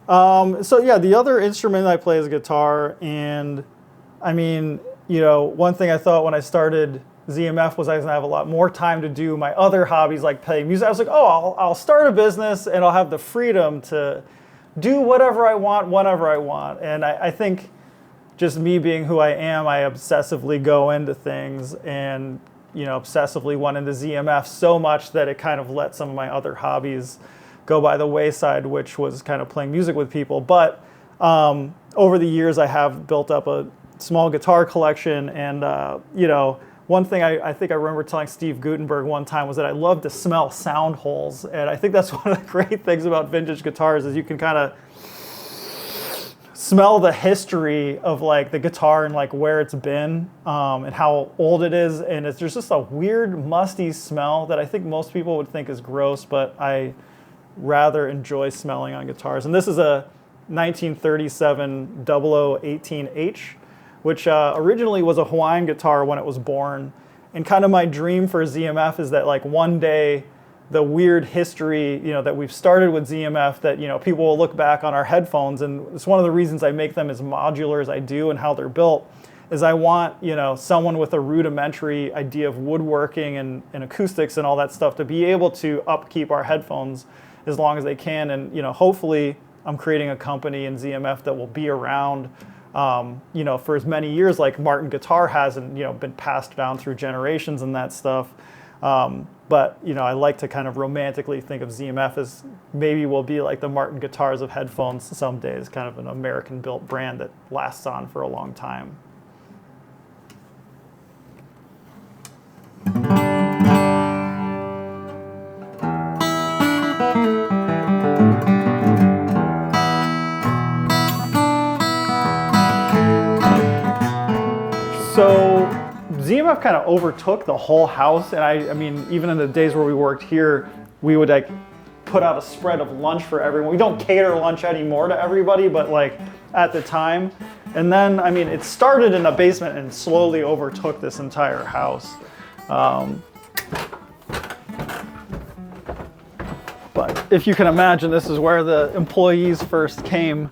So yeah, the other instrument I play is guitar, and I mean, one thing I thought when I started ZMF was I was gonna have a lot more time to do my other hobbies like playing music. I was like, oh, I'll start a business and I'll have the freedom to do whatever I want, whenever I want. And I think just me being who I am, I obsessively go into things and, obsessively went into ZMF so much that it kind of let some of my other hobbies go by the wayside, which was kind of playing music with people. But over the years, I have built up a small guitar collection. And, one thing I think I remember telling Steve Gutenberg one time was that I love to smell sound holes. And I think that's one of the great things about vintage guitars is you can kind of smell the history of like the guitar and like where it's been and how old it is. And there's just a weird musty smell that I think most people would think is gross, but I rather enjoy smelling on guitars. And this is a 1937 0018H, which originally was a Hawaiian guitar when it was born. And kind of my dream for ZMF is that like one day the weird history, that we've started with ZMF, that, people will look back on our headphones. And it's one of the reasons I make them as modular as I do and how they're built is I want, someone with a rudimentary idea of woodworking and acoustics and all that stuff to be able to upkeep our headphones as long as they can. And, hopefully I'm creating a company in ZMF that will be around for as many years like Martin guitar has and, been passed down through generations and that stuff. But, I like to kind of romantically think of ZMF as maybe will be like the Martin guitars of headphones someday, as kind of an American-built brand that lasts on for a long time. So ZMF kind of overtook the whole house, and I mean, even in the days where we worked here, we would like put out a spread of lunch for everyone. We don't cater lunch anymore to everybody, but like at the time. And then, I mean, it started in a basement and slowly overtook this entire house. But if you can imagine, this is where the employees first came.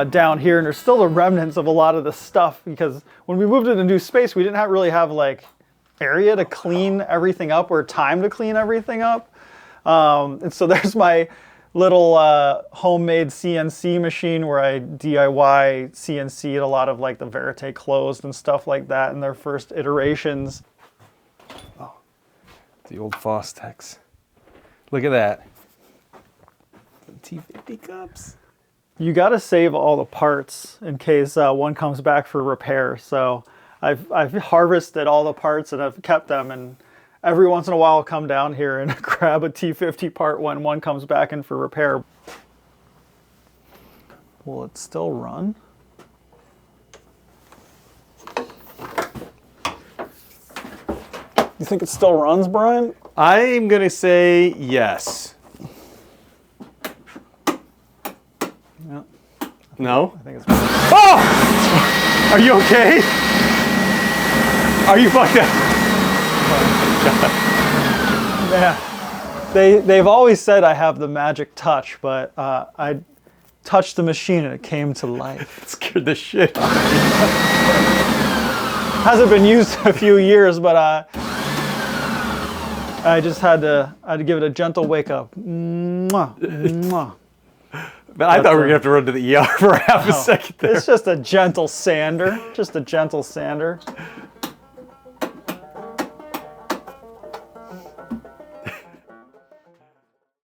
Down here, and there's still the remnants of a lot of the stuff because when we moved into new space, we didn't really have like area to clean everything up or time to clean everything up. And so there's my little homemade CNC machine where I DIY CNC'd a lot of like the Verite closed and stuff like that in their first iterations. Oh, the old Fostex. Look at that. T50 cups. You got to save all the parts in case one comes back for repair. So I've harvested all the parts and I've kept them. And every once in a while I'll come down here and grab a T50 part when one comes back in for repair. Will it still run? You think it still runs, Brian? I'm going to say yes. No? I think it's... Oh! Are you okay? Are you fucked up? Yeah. They've always said I have the magic touch, but I touched the machine and it came to life. It scared the shit out of me. Hasn't been used in a few years, but I just had to give it a gentle wake up. Mwah, mwah. But I thought we were going to have to run to the ER for half a second there. It's just a gentle sander. Just a gentle sander.